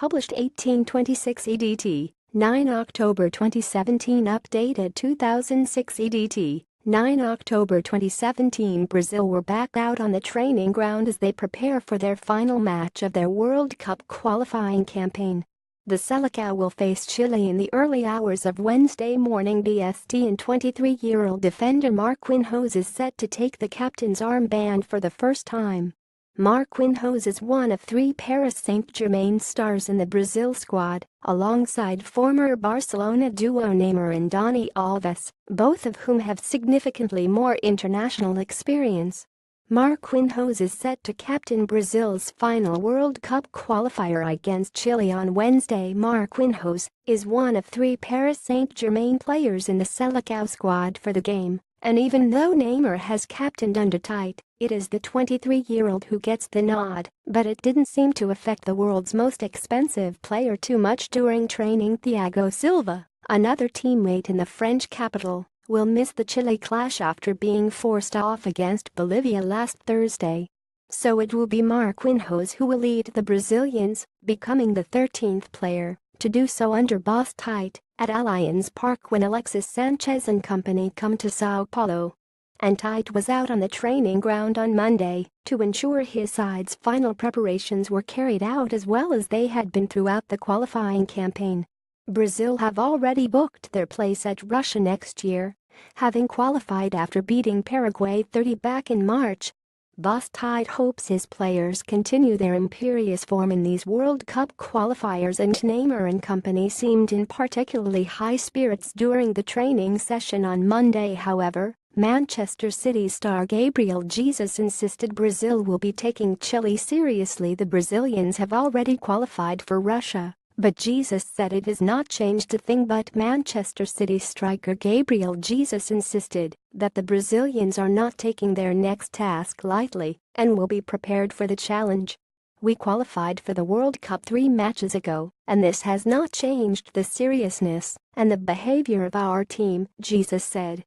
published 1826 EDT, 9 October 2017 updated 2006 EDT, 9 October 2017 Brazil were back out on the training ground as they prepare for their final match of their World Cup qualifying campaign. The Selecao will face Chile in the early hours of Wednesday morning BST, and 23-year-old defender Marquinhos is set to take the captain's armband for the first time. Marquinhos is one of three Paris Saint-Germain stars in the Brazil squad, alongside former Barcelona duo Neymar and Dani Alves, both of whom have significantly more international experience. Marquinhos is set to captain Brazil's final World Cup qualifier against Chile on Wednesday. Marquinhos is one of three Paris Saint-Germain players in the Selecao squad for the game, and even though Neymar has captained under Tite, it is the 23-year-old who gets the nod, but it didn't seem to affect the world's most expensive player too much during training. Thiago Silva, another teammate in the French capital, will miss the Chile clash after being forced off against Bolivia last Thursday. So it will be Marquinhos who will lead the Brazilians, becoming the 13th player to do so under boss Tite at Allianz Parque when Alexis Sanchez and company come to Sao Paulo. And Tite was out on the training ground on Monday to ensure his side's final preparations were carried out as well as they had been throughout the qualifying campaign. Brazil have already booked their place at Russia next year, having qualified after beating Paraguay 30 back in March. Boss Tite hopes his players continue their imperious form in these World Cup qualifiers, and Neymar and company seemed in particularly high spirits during the training session on Monday. However, Manchester City star Gabriel Jesus insisted Brazil will be taking Chile seriously. The Brazilians have already qualified for Russia, but Jesus said it has not changed a thing. But Manchester City striker Gabriel Jesus insisted that the Brazilians are not taking their next task lightly and will be prepared for the challenge. "We qualified for the World Cup 3 matches ago, and this has not changed the seriousness and the behavior of our team," Jesus said.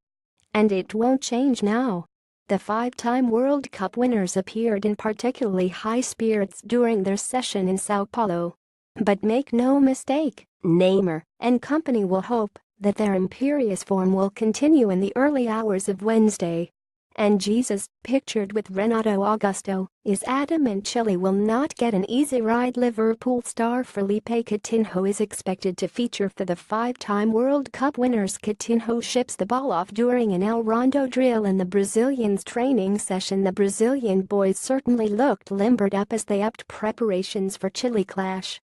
"And it won't change now." The five-time World Cup winners appeared in particularly high spirits during their session in Sao Paulo. But make no mistake, Neymar and company will hope that their imperious form will continue in the early hours of Wednesday. And Jesus, pictured with Renato Augusto, is adamant Chile will not get an easy ride. Liverpool star Felipe Coutinho is expected to feature for the five-time World Cup winners. Coutinho ships the ball off during an El Rondo drill in the Brazilians' training session. The Brazilian boys certainly looked limbered up as they upped preparations for Chile clash.